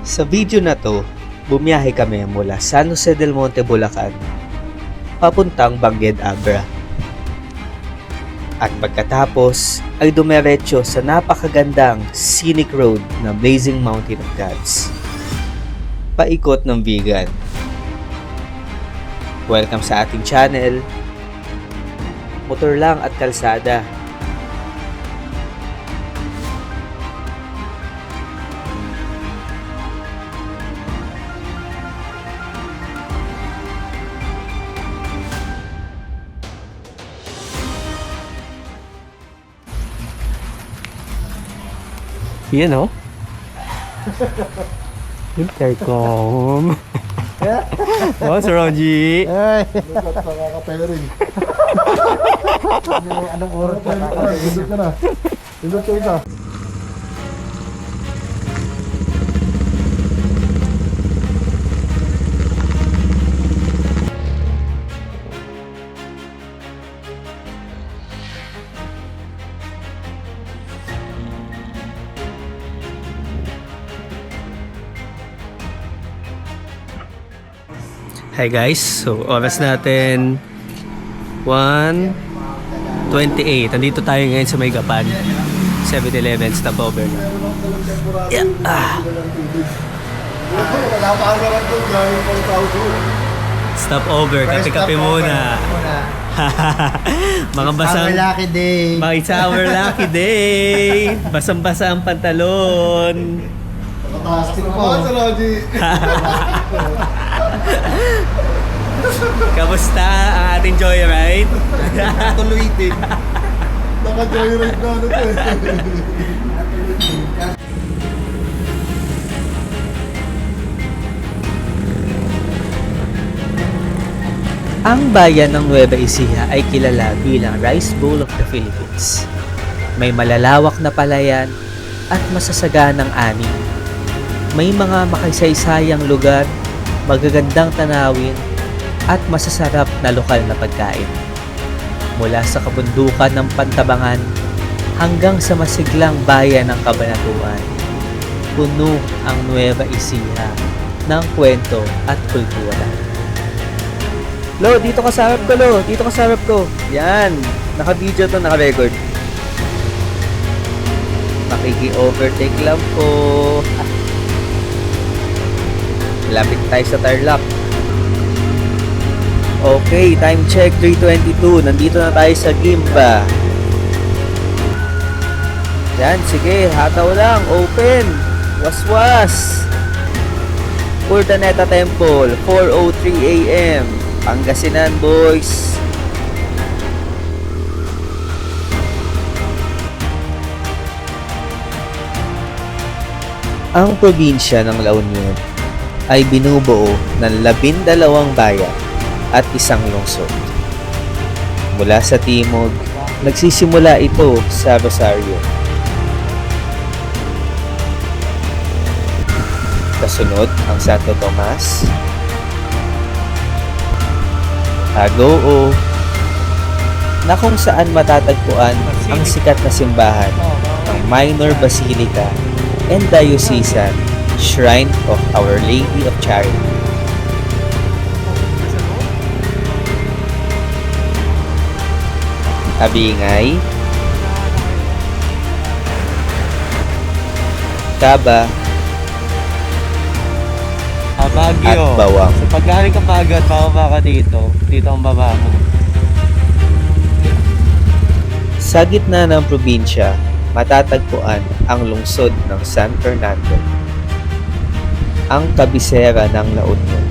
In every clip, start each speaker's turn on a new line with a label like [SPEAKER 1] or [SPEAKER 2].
[SPEAKER 1] Sa video na to, bumiyahe kami mula San Jose del Monte, Bulacan, papuntang Bangued Abra. At pagkatapos ay dumiretso sa napakagandang scenic road na Blazing Mountain of Gods. Paikot ng vegan. Welcome sa ating channel, Motor Lang at Kalsada.
[SPEAKER 2] Yan o. Intercom. Oh, Sir Roji.
[SPEAKER 3] Ay! Lugat pa kakapairing. Anong oras pa kakapairing? Pindot ka na. Pindot ka isa.
[SPEAKER 2] Hi guys, so oras natin 1:28. Nandito tayo ngayon sa May Gapan 7-Eleven stopover. Yeah.
[SPEAKER 3] Wala pa ang naman doon. Galing pang
[SPEAKER 2] Stopover, kape-kape muna. Mga basang...
[SPEAKER 3] Our lucky day.
[SPEAKER 2] It's our lucky day. Basang-basa ang pantalon.
[SPEAKER 3] Plastic po.
[SPEAKER 2] Kamusta ang ating joyride?
[SPEAKER 3] Tuloy din. Naka-joyride na ano to eh.
[SPEAKER 1] Ang bayan ng Nueva Ecija ay kilala bilang Rice Bowl of the Philippines. May malalawak na palayan at masasaganang ani. May mga makasaysayang lugar, magagandang tanawin, at masasarap na lokal na pagkain. Mula sa kabundukan ng Pantabangan hanggang sa masiglang bayan ng Cabanatuan, puno ang Nueva Ecija ng kwento at kultura. Lo, dito ka sa harap ko, Lo. Dito ka sa harap ko. Yan. Naka-video to, naka-record. Makiki-overtake lang po. Lapit tayo sa Tarlac. Okay, time check 3:22. Nandito na tayo sa Gimba. Yan, sige. Hataw lang. Open. Waswas. Urdaneta Temple, 4:03 a.m. Pangasinan, boys. Ang probinsya ng La Union ay binubuo ng 12 bayan at isang lungsod. Mula sa timog, nagsisimula ito sa Rosario. Kasunod ang Santo Tomas, Agoo, na kung saan matatagpuan ang sikat na simbahan ng Minor Basilica and Diocesan Shrine of Our Lady of Charity. Abingay, Caba,
[SPEAKER 2] Baguio.
[SPEAKER 1] at Bawang.
[SPEAKER 2] So pag galing ka Baguio at bababa ka dito, dito ang baba mo.
[SPEAKER 1] Sa gitna ng probinsya, matatagpuan ang lungsod ng San Fernando, ang kabisera ng La Union.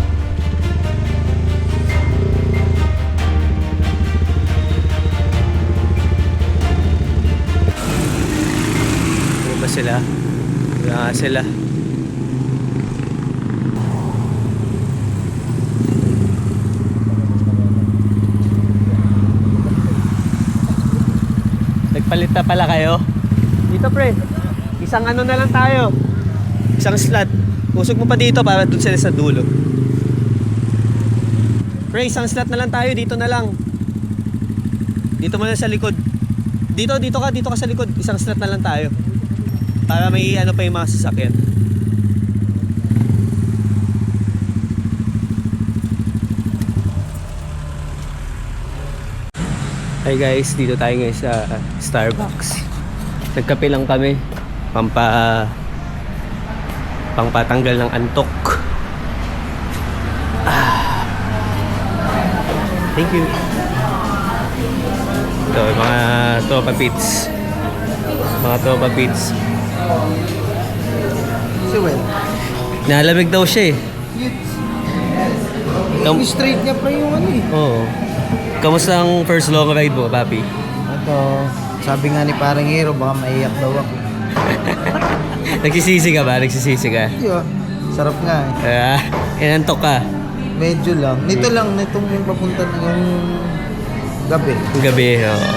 [SPEAKER 2] Ano ba sila? Wala sila. Nagpalit na pala kayo? Dito pre, isang ano na lang tayo. Isang slot. Usog mo pa dito para dun sila sa dulo. Pre, isang slot na lang tayo. Dito na lang. Dito mo na sa likod. Dito ka sa likod. Isang slot na lang tayo. Para may ano pa yung mga sasakyan. Hi guys, dito tayo ngayon sa Starbucks. Nagkape lang kami. Pangpatanggal ng antok. Thank you. Ito, mga Topa Pits. Mga Topa Pits.
[SPEAKER 3] Si Well.
[SPEAKER 2] Nalamig daw siya eh.
[SPEAKER 3] Yung straight niya pa yung ano eh.
[SPEAKER 2] Oo. Kamusta ang first long ride mo, papi?
[SPEAKER 3] Ito, sabi nga ni parang hero, baka maiyak daw ako.
[SPEAKER 2] Nagsisisi ka ba? Nagsisisi ka?
[SPEAKER 3] Hindi ah, sarap nga eh.
[SPEAKER 2] Inantok ka.
[SPEAKER 3] Medyo lang. Nitong yung papunta na yung gabi.
[SPEAKER 2] Ang gabi, oo.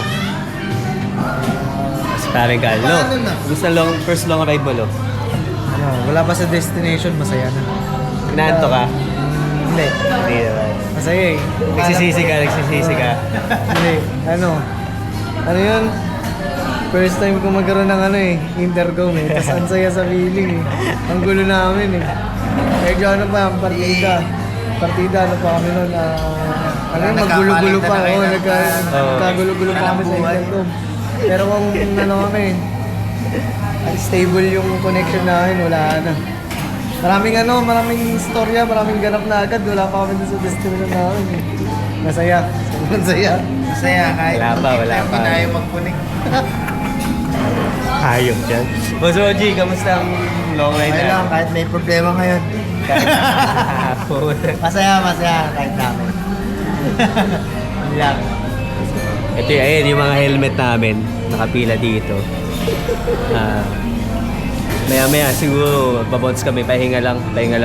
[SPEAKER 2] Mas parang ka. Lo,
[SPEAKER 3] Paano na?
[SPEAKER 2] gusto first long ride mo, Lo?
[SPEAKER 3] Ano, wala pa sa destination, masaya na.
[SPEAKER 2] Inaantok ka?
[SPEAKER 3] Hindi.
[SPEAKER 2] Hindi naman.
[SPEAKER 3] Masaya eh.
[SPEAKER 2] Nagsisisi ka.
[SPEAKER 3] Hindi. Ano yun? First time ko magkaroon ng ano eh, intercom eh. Tapos ang saya sa feeling eh. Ang gulo namin eh. Medyo ano pa, partida ano pa kami nun. Ano yun, maggulo-gulo pa. Oo, nagkagulo-gulo pa kami sa intercom. Pero kung ano kami, stable yung connection namin, wala na. Maraming istorya, maraming ganap na agad. Wala pa kami dun sa destination namin eh. Masaya. Masaya kahit
[SPEAKER 2] Wala pa.
[SPEAKER 3] Hindi na mag-connect.
[SPEAKER 2] Hayop dyan. Boss Oji, kamusta ang long ride
[SPEAKER 3] Okay lang,
[SPEAKER 2] na?
[SPEAKER 3] kahit may problema ngayon. Masaya kahit namin. Yun lang.
[SPEAKER 2] Ito yung mga helmet namin. Nakapila dito. Maya siguro babounce kami, pahinga lang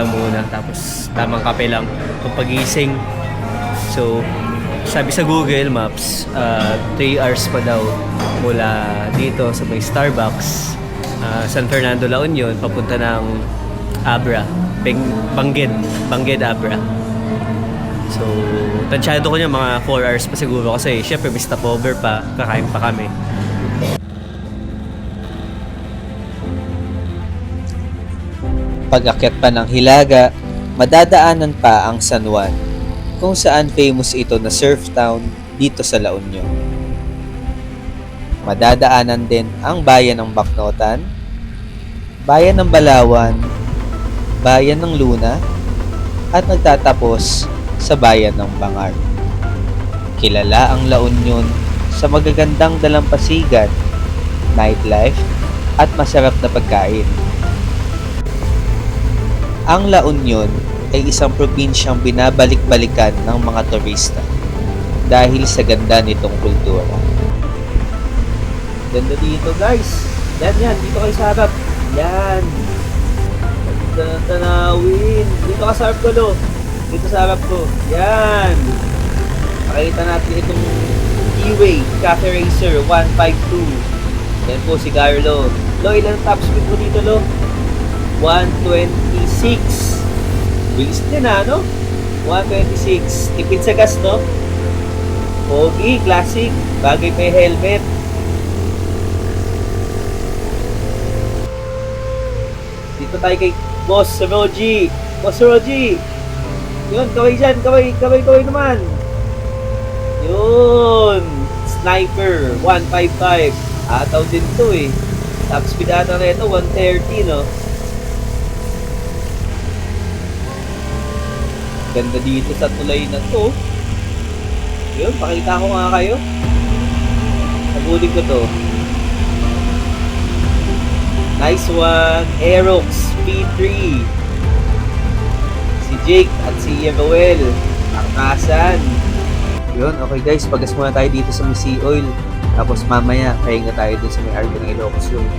[SPEAKER 2] muna, tapos tamang kape lang kung pagising. So sabi sa Google Maps, 3 hours pa daw mula dito sa may Starbucks, San Fernando, La Union, papunta ng Abra, Bangged Abra. So tansyado ko niya mga 4 hours pa siguro, kasi syempre may stopover pa, kakain pa kami.
[SPEAKER 1] Pag-akyat pa ng Hilaga, madadaanan pa ang San Juan, kung saan famous ito na surf town dito sa La Union. Madadaanan din ang bayan ng Bacnotan, bayan ng Balawan, bayan ng Luna, at nagtatapos sa bayan ng Bangar. Kilala ang La Union sa magagandang dalampasigan, nightlife, at masarap na pagkain. Ang La Union ay isang probinsyang binabalik-balikan ng mga turista dahil sa ganda nitong kultura. Ganda dito guys! Yan, dito kayo sa harap. Yan! Ganda ng tanawin. Dito ka sa harap ko, Lo. Dito sa harap ko. Yan! Makikita natin itong E-Way Cafe Racer 152. Yan po si Carlo. Lo, ilan top speed mo dito, Lo? 126. Bilis din na, no? 126. Tipid sa gas, no? Pogi, classic. Bagay pa yung helmet. Dito tayo kay Boss Roji. Boss Roji! Yun, kaway dyan. Kaway naman. Yun! Sniper 155. Ataw din to eh. Top speed ata na ito, 130, no? Ganda dito sa tulay na to. Yun, pakita ko nga kayo. Nabulin ko to. Nice one. Aerox P3. Si Jake at si Roel. Takasan. Yun, okay guys. Pagas muna tayo dito sa Sea Oil. Tapos mamaya, pahinga tayo dun sa may RV ng Ilocos Road.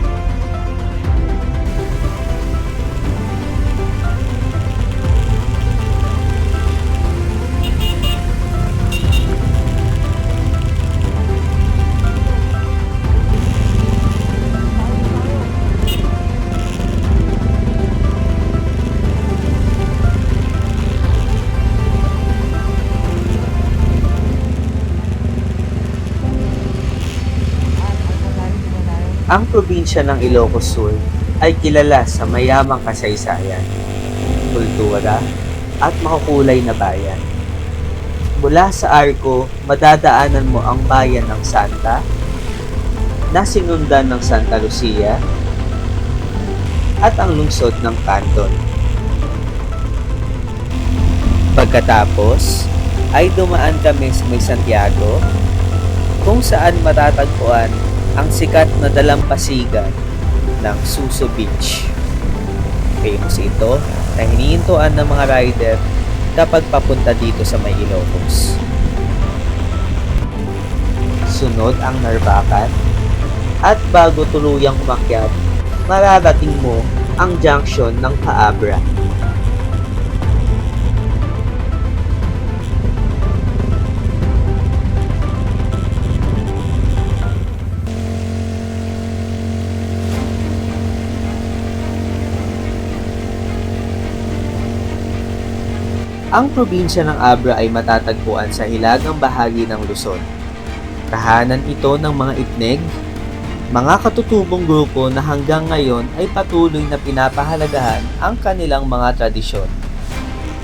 [SPEAKER 1] Ang probinsya ng Ilocos Sur ay kilala sa mayamang kasaysayan, kultura, at makukulay na bayan. Mula sa Arco, madadaanan mo ang bayan ng Santa, na sinundan ng Santa Lucia, at ang lungsod ng Canton. Pagkatapos, ay dumaan kami sa may Santiago, kung saan matatagpuan ang sikat na dalampasigan ng Suso Beach. Famous ito na hinihintuan ng mga rider kapag papunta dito sa may Ilocos. Sunod ang Narvacan, at bago tuluyang umakyat, mararating mo ang junction ng Caabra. Ang probinsya ng Abra ay matatagpuan sa hilagang bahagi ng Luzon. Tahanan ito ng mga itneg, mga katutubong grupo na hanggang ngayon ay patuloy na pinapahalagahan ang kanilang mga tradisyon.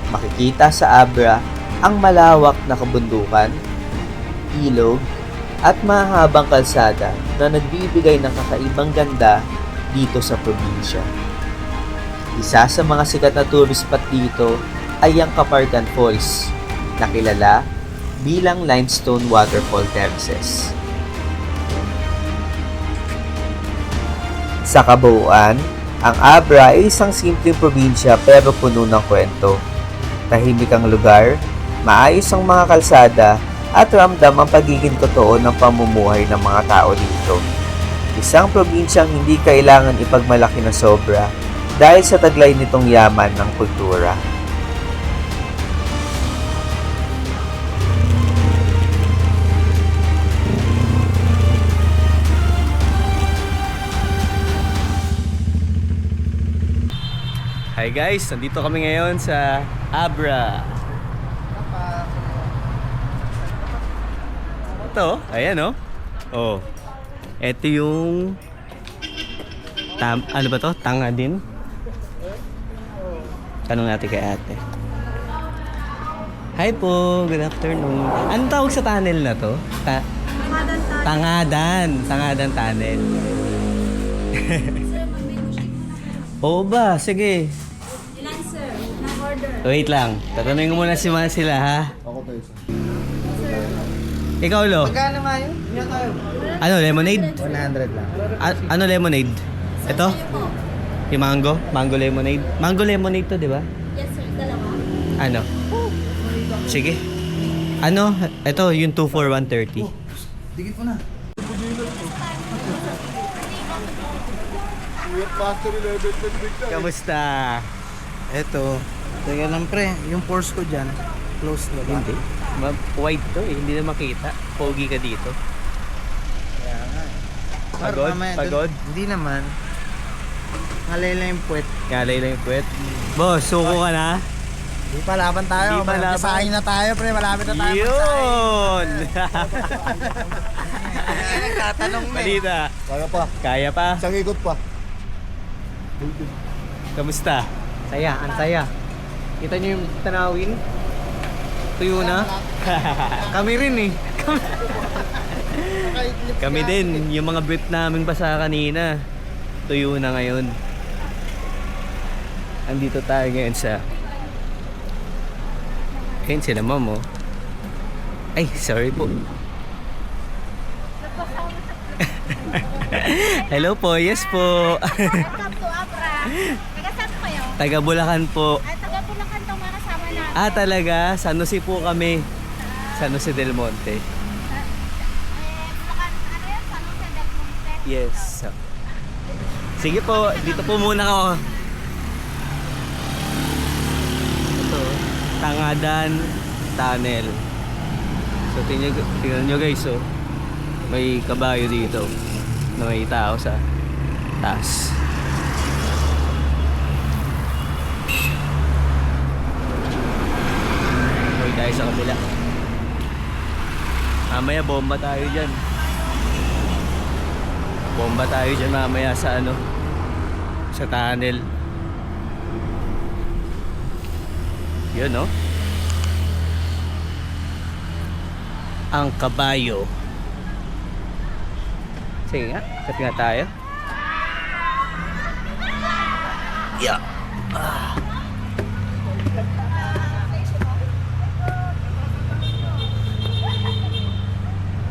[SPEAKER 1] Makikita sa Abra ang malawak na kabundukan, ilog, at mahabang kalsada na nagbibigay ng kakaibang ganda dito sa probinsya. Isa sa mga sikat na tourist spot dito ay ang Caparcan Falls, na kilala bilang limestone waterfall terraces. Sa kabuuan, ang Abra ay isang simpleng probinsya pero puno ng kwento. Tahimik ang lugar, maayos ang mga kalsada, at ramdam ang pagiging totoo ng pamumuhay ng mga tao dito. Isang probinsyang hindi kailangan ipagmalaki na sobra dahil sa taglay nitong yaman ng kultura.
[SPEAKER 2] Hi guys, nandito kami ngayon sa Abra. Ito, ayan oh. Oh. Ito yung ano ba to? Tanga din. Tanong natin kay ate. Hi po, good afternoon. Anong tawag sa tunnel na to? Tangadan tunnel. Oo ba? Sige.
[SPEAKER 4] Ilan sir? Na-order.
[SPEAKER 2] Wait lang. Tatanungin ko muna si mga sila ha.
[SPEAKER 3] Ako tayo isa.
[SPEAKER 2] Ikaw lo.
[SPEAKER 3] Magkano nga yun? Yan tayo.
[SPEAKER 2] Ano, lemonade?
[SPEAKER 3] 100 lang.
[SPEAKER 2] Ano lemonade? Ito?
[SPEAKER 4] Sa'yo po.
[SPEAKER 2] Yung mango? Mango lemonade? Mango lemonade to, di ba?
[SPEAKER 4] Yes sir, dalawa.
[SPEAKER 2] Ano? Sige. Ano? Ito, yung 2 for 130.
[SPEAKER 3] Dikit mo na.
[SPEAKER 2] Kamusta?
[SPEAKER 3] Eto. Teka lang pre, yung force ko dyan, close na ba?
[SPEAKER 2] Hindi. Wide to eh. Hindi na makita. Pogi ka dito.
[SPEAKER 3] Kaya nga.
[SPEAKER 2] Pagod? Pagod?
[SPEAKER 3] Hindi naman. Ngalay lang yung puwet.
[SPEAKER 2] Kalay lang yung puwet. Boss, suko ka na?
[SPEAKER 3] Di pa laban tayo.
[SPEAKER 2] Di pa laban.
[SPEAKER 3] Masahin na tayo pre, malapit na tayo.
[SPEAKER 2] Yun!
[SPEAKER 3] Nagtatanong na eh.
[SPEAKER 2] Balita.
[SPEAKER 3] Kaya pa.
[SPEAKER 2] Kaya pa?
[SPEAKER 3] Isang ikot pa.
[SPEAKER 2] Kamusta?
[SPEAKER 3] Saya, ang saya. Kita niyo yung tanawin? Tuyo na. Kami rin eh.
[SPEAKER 2] Kami din, yung mga brief namin pa sa kanina, tuyo na ngayon. Andito tayo ngayon sa... Ayun sila ma'am oh. Ay, sorry po. Hello po, yes po.
[SPEAKER 4] Welcome to Abra. Taga saan po kayo?
[SPEAKER 2] Taga Bulacan po.
[SPEAKER 4] Ay, taga Bulacan tong mga kasama natin.
[SPEAKER 2] Ah, talaga? San Jose po kami. San Jose del Monte.
[SPEAKER 4] Bulacan, ano yan? San Jose del Monte.
[SPEAKER 2] Yes. Sige po, dito po muna ako. Ito, Tangadan Tunnel. So tingnan nyo guys, oh. May kabayo dito na may tao sa taas. Uy, tayo sa kabila. Mamaya bomba tayo dyan. Bomba tayo dyan mamaya sa ano, sa tunnel. Yun, no? ang kabayo. Sige nga, kapit nga tayo. Yeah.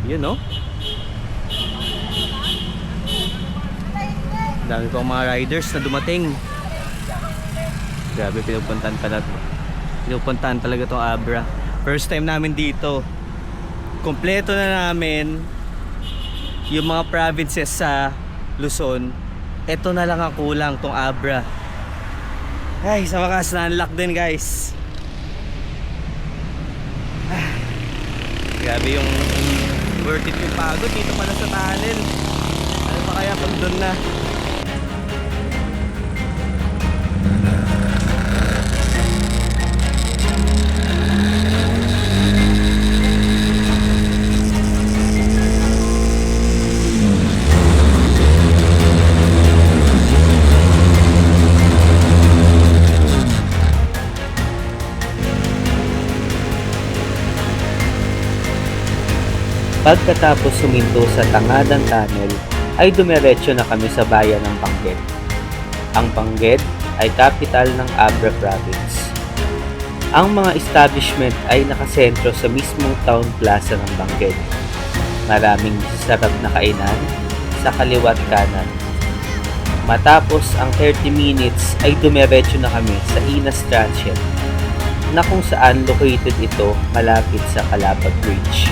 [SPEAKER 2] Yun, no? Dami pang mga riders na dumating. Grabe, pinupuntahan talaga tong Abra. First time namin dito. Kompleto na namin yung mga provinces sa Luzon. Ito na lang ang kulang, tong Abra. Ay, sa wakas na-unlock din, guys. Grabe yung worth it yung pagod dito pala sa tunnel. Ano pa kaya kung doon na?
[SPEAKER 1] Pagkatapos suminto sa tangadang tunnel, ay dumiretso na kami sa bayan ng Bangged. Ang Bangged ay capital ng Abra Province. Ang mga establishment ay nakasentro sa mismong town plaza ng Bangged. Maraming masasarap na kainan sa kaliwat kanan. Matapos ang 30 minutes ay dumiretso na kami sa Inas Transient, na kung saan located ito malapit sa Calapag Bridge.